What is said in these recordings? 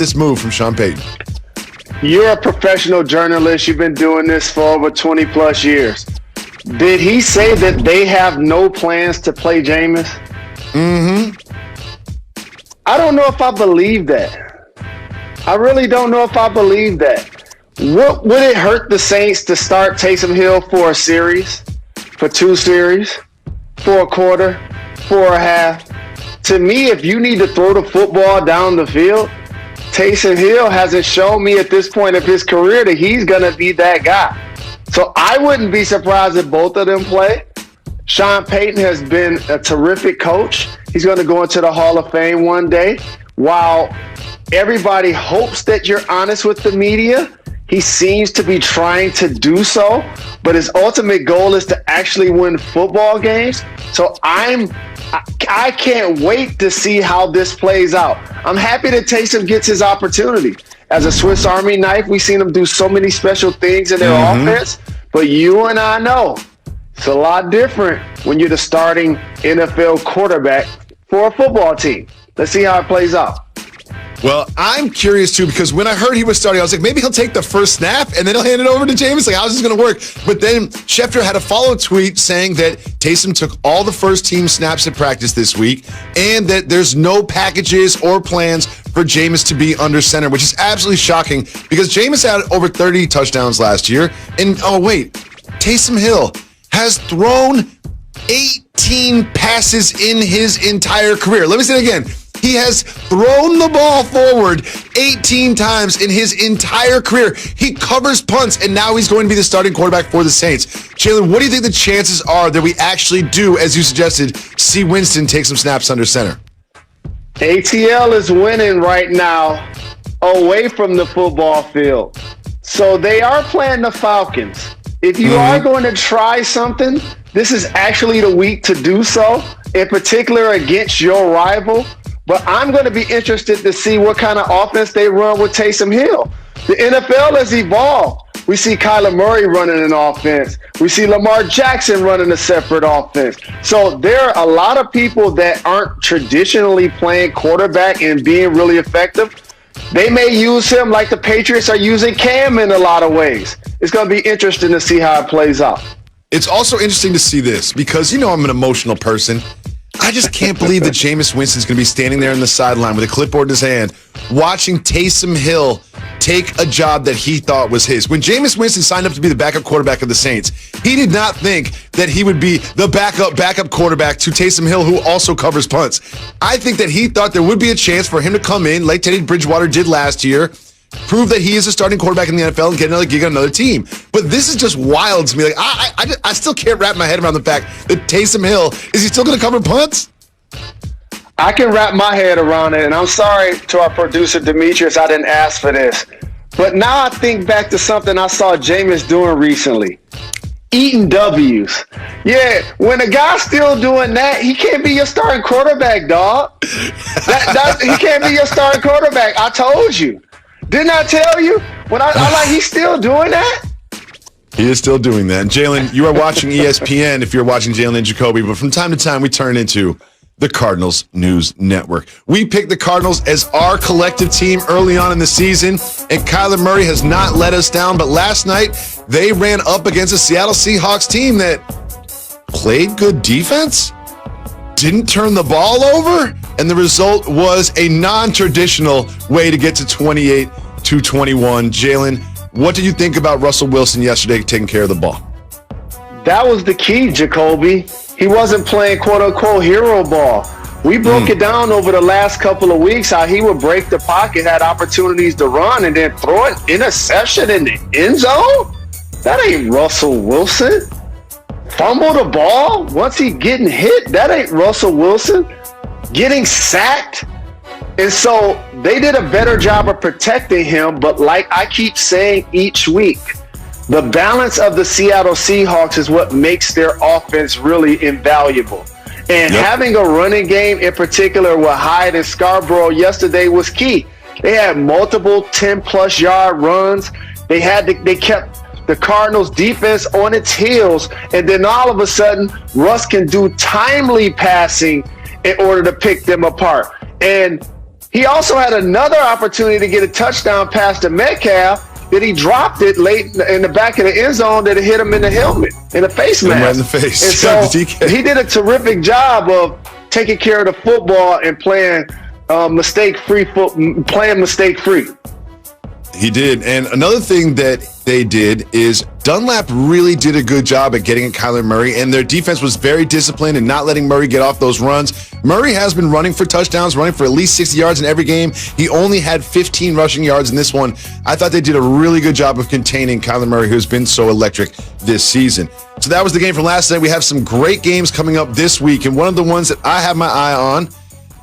this move from Sean Payton? You're a professional journalist. You've been doing this for over 20 plus years. Did he say that they have no plans to play Jameis? Mm-hmm. I don't know if I believe that. I really don't know if I believe that. What would it hurt the Saints to start Taysom Hill for a series, for 2 series, for a quarter, for a half? To me, if you need to throw the football down the field, Taysom Hill hasn't shown me at this point of his career that he's going to be that guy. So I wouldn't be surprised if both of them play. Sean Payton has been a terrific coach. He's going to go into the Hall of Fame one day. While everybody hopes that you're honest with the media, he seems to be trying to do so, but his ultimate goal is to actually win football games. So I can't wait to see how this plays out. I'm happy that Taysom gets his opportunity. As a Swiss Army knife, we've seen him do so many special things in their offense, but you and I know it's a lot different when you're the starting NFL quarterback for a football team. Let's see how it plays out. Well, I'm curious, too, because when I heard he was starting, I was like, maybe he'll take the first snap and then he'll hand it over to Jameis. Like, how's this going to work? But then Schefter had a follow tweet saying that Taysom took all the first-team snaps at practice this week and that there's no packages or plans for Jameis to be under center, which is absolutely shocking because Jameis had over 30 touchdowns last year. And, Taysom Hill has thrown 18 passes in his entire career. Let me say it again. He has thrown the ball forward 18 times in his entire career. He covers punts, and now he's going to be the starting quarterback for the Saints. Jalen, what do you think the chances are that we actually do, as you suggested, see Winston take some snaps under center? ATL is winning right now away from the football field. So they are playing the Falcons. If you are going to try something, this is actually the week to do so, in particular against your rival. But I'm going to be interested to see what kind of offense they run with Taysom Hill. The NFL has evolved. We see Kyler Murray running an offense. We see Lamar Jackson running a separate offense. So there are a lot of people that aren't traditionally playing quarterback and being really effective. They may use him like the Patriots are using Cam in a lot of ways. It's going to be interesting to see how it plays out. It's also interesting to see this because, I'm an emotional person. I just can't believe that Jameis Winston's going to be standing there on the sideline with a clipboard in his hand, watching Taysom Hill take a job that he thought was his. When Jameis Winston signed up to be the backup quarterback of the Saints, he did not think that he would be the backup quarterback to Taysom Hill, who also covers punts. I think that he thought there would be a chance for him to come in, like Teddy Bridgewater did last year, prove that he is a starting quarterback in the NFL and get another gig on another team. But this is just wild to me. Like I still can't wrap my head around the fact that Taysom Hill, is he still going to cover punts? I can wrap my head around it, and I'm sorry to our producer, Demetrius, I didn't ask for this. But now I think back to something I saw Jameis doing recently. Eating W's. Yeah, when a guy's still doing that, he can't be your starting quarterback, dog. He can't be your starting quarterback. I told you. Didn't I tell you? He's still doing that? He is still doing that. And Jalen, you are watching ESPN if you're watching Jalen and Jacoby, but from time to time we turn into the Cardinals News Network. We picked the Cardinals as our collective team early on in the season, and Kyler Murray has not let us down, but last night they ran up against a Seattle Seahawks team that played good defense, didn't turn the ball over, and the result was a non-traditional way to get to 28-21. Jalen, what did you think about Russell Wilson yesterday taking care of the ball? That was the key, Jacoby. He wasn't playing quote-unquote hero ball. We broke it down over the last couple of weeks how he would break the pocket, had opportunities to run, and then throw an interception in the end zone? That ain't Russell Wilson. Fumble the ball once he getting hit? That ain't Russell Wilson. Getting sacked? And so they did a better job of protecting him, but like I keep saying each week, the balance of the Seattle Seahawks is what makes their offense really invaluable. And having a running game in particular with Hyde and Scarborough yesterday was key. They had multiple 10-plus yard runs. They kept the Cardinals defense on its heels, and then all of a sudden Russ can do timely passing in order to pick them apart. And He also had another opportunity to get a touchdown pass to Metcalf that he dropped it late in the back of the end zone that it hit him in the helmet, in the face mask. Right in the face. And so he did a terrific job of taking care of the football and playing mistake-free. He did. And another thing that they did is Dunlap really did a good job at getting at Kyler Murray, and their defense was very disciplined and not letting Murray get off those runs. Murray has been running for touchdowns, running for at least 60 yards in every game. He only had 15 rushing yards in this one. I thought they did a really good job of containing Kyler Murray, who's been so electric this season. So that was the game from last night. We have some great games coming up this week, and one of the ones that I have my eye on,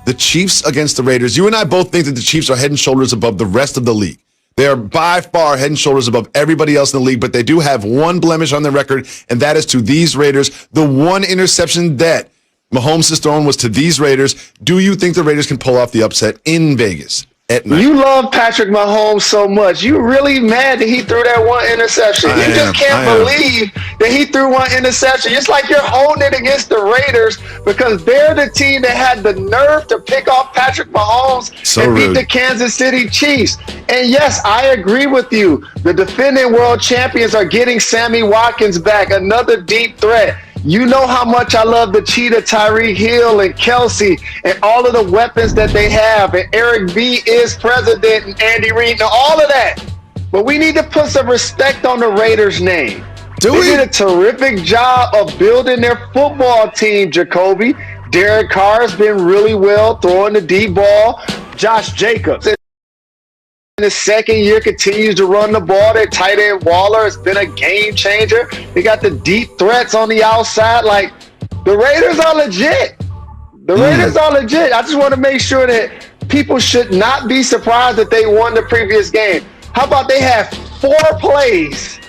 the Chiefs against the Raiders. You and I both think that the Chiefs are head and shoulders above the rest of the league. They are by far head and shoulders above everybody else in the league, but they do have one blemish on their record, and that is to these Raiders. The one interception that Mahomes has thrown was to these Raiders. Do you think the Raiders can pull off the upset in Vegas at night? You love Patrick Mahomes so much. You really mad that he threw that one interception. You just can't believe that he threw one interception. It's like you're holding it against the Raiders because they're the team that had the nerve to pick off Patrick Mahomes and beat the Kansas City Chiefs. And yes, I agree with you. The defending world champions are getting Sammy Watkins back, another deep threat. You know how much I love the Cheetah, Tyreek Hill, and Kelsey, and all of the weapons that they have. And Eric B is president, and Andy Reid, and all of that. But we need to put some respect on the Raiders' name. They did a terrific job of building their football team, Jacoby. Derek Carr has been really well throwing the deep ball. Josh Jacobs, in his second year, continues to run the ball. Their tight end Waller has been a game changer. They got the deep threats on the outside. Like, the Raiders are legit. The Raiders are legit. I just want to make sure that people should not be surprised that they won the previous game. How about they have 4 plays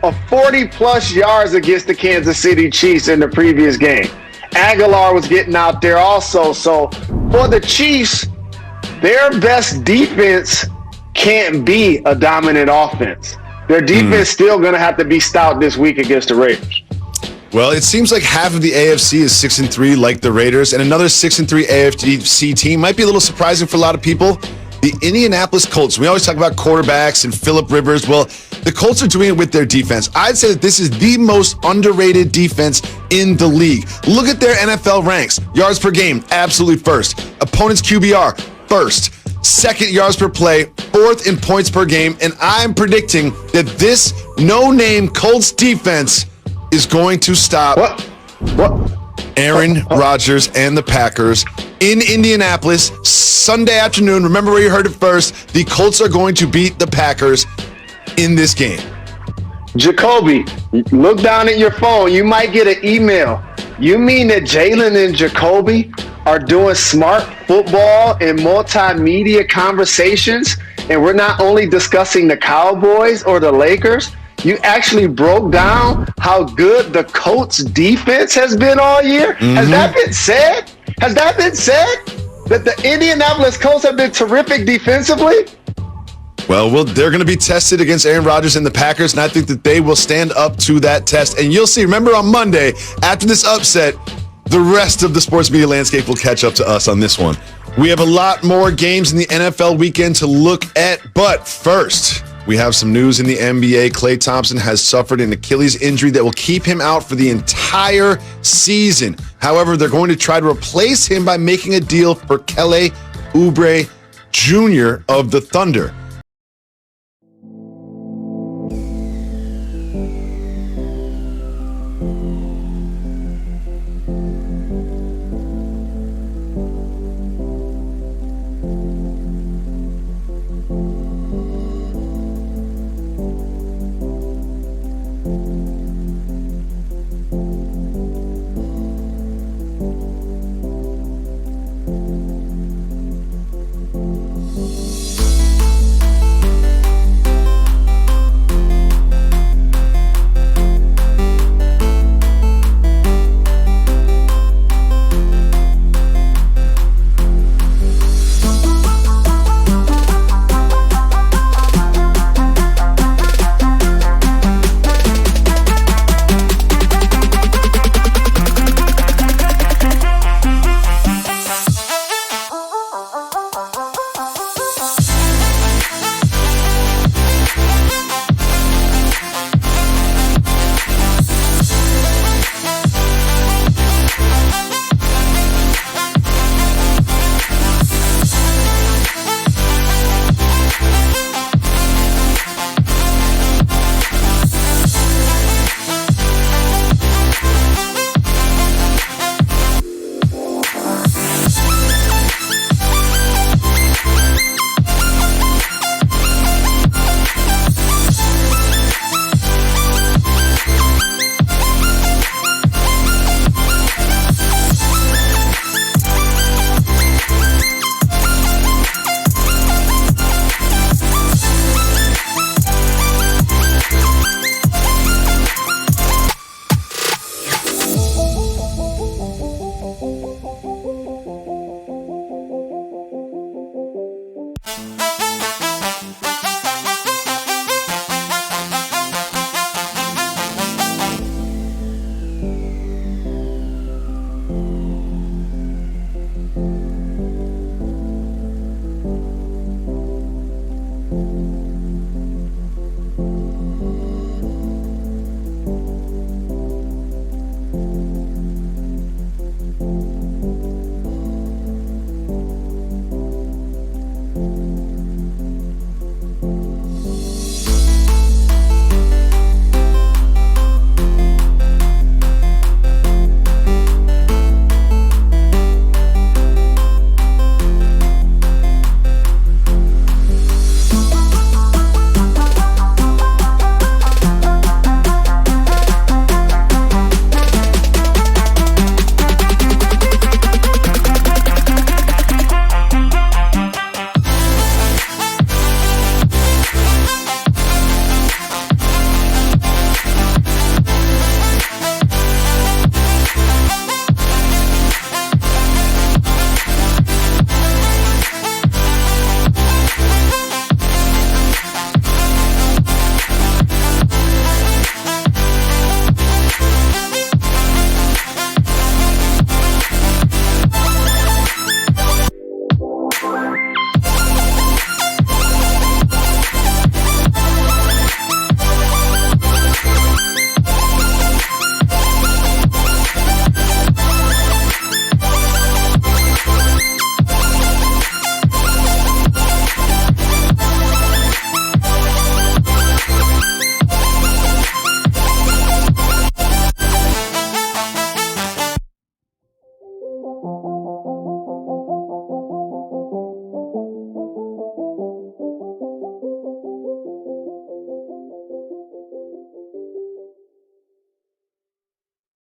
of 40-plus yards against the Kansas City Chiefs in the previous game? Aguilar was getting out there also. So for the Chiefs, their best defense can't be a dominant offense. Their defense still going to have to be stout this week against the Raiders. Well, it seems like half of the AFC is 6-3 like the Raiders, and another 6-3 AFC team might be a little surprising for a lot of people. The Indianapolis Colts. We always talk about quarterbacks and Phillip Rivers. Well, the Colts are doing it with their defense. I'd say that this is the most underrated defense in the league. Look at their NFL ranks. Yards per game, absolutely first. Opponents QBR, first. Second yards per play, fourth in points per game, and I'm predicting that this no-name Colts defense is going to stop Aaron Rodgers and the Packers in Indianapolis Sunday afternoon. Remember where you heard it first. The Colts are going to beat the Packers in this game. Jacoby, look down at your phone. You might get an email. You mean that Jalen and Jacoby are doing smart football and multimedia conversations, and we're not only discussing the Cowboys or the Lakers? You actually broke down how good the Colts defense has been all year? Has that been said? Has that been said? That the Indianapolis Colts have been terrific defensively? Well, they're going to be tested against Aaron Rodgers and the Packers, and I think that they will stand up to that test. And you'll see, remember on Monday, after this upset, the rest of the sports media landscape will catch up to us on this one. We have a lot more games in the NFL weekend to look at, but first, we have some news in the NBA. Klay Thompson has suffered an Achilles injury that will keep him out for the entire season. However, they're going to try to replace him by making a deal for Kelly Oubre Jr. of the Thunder.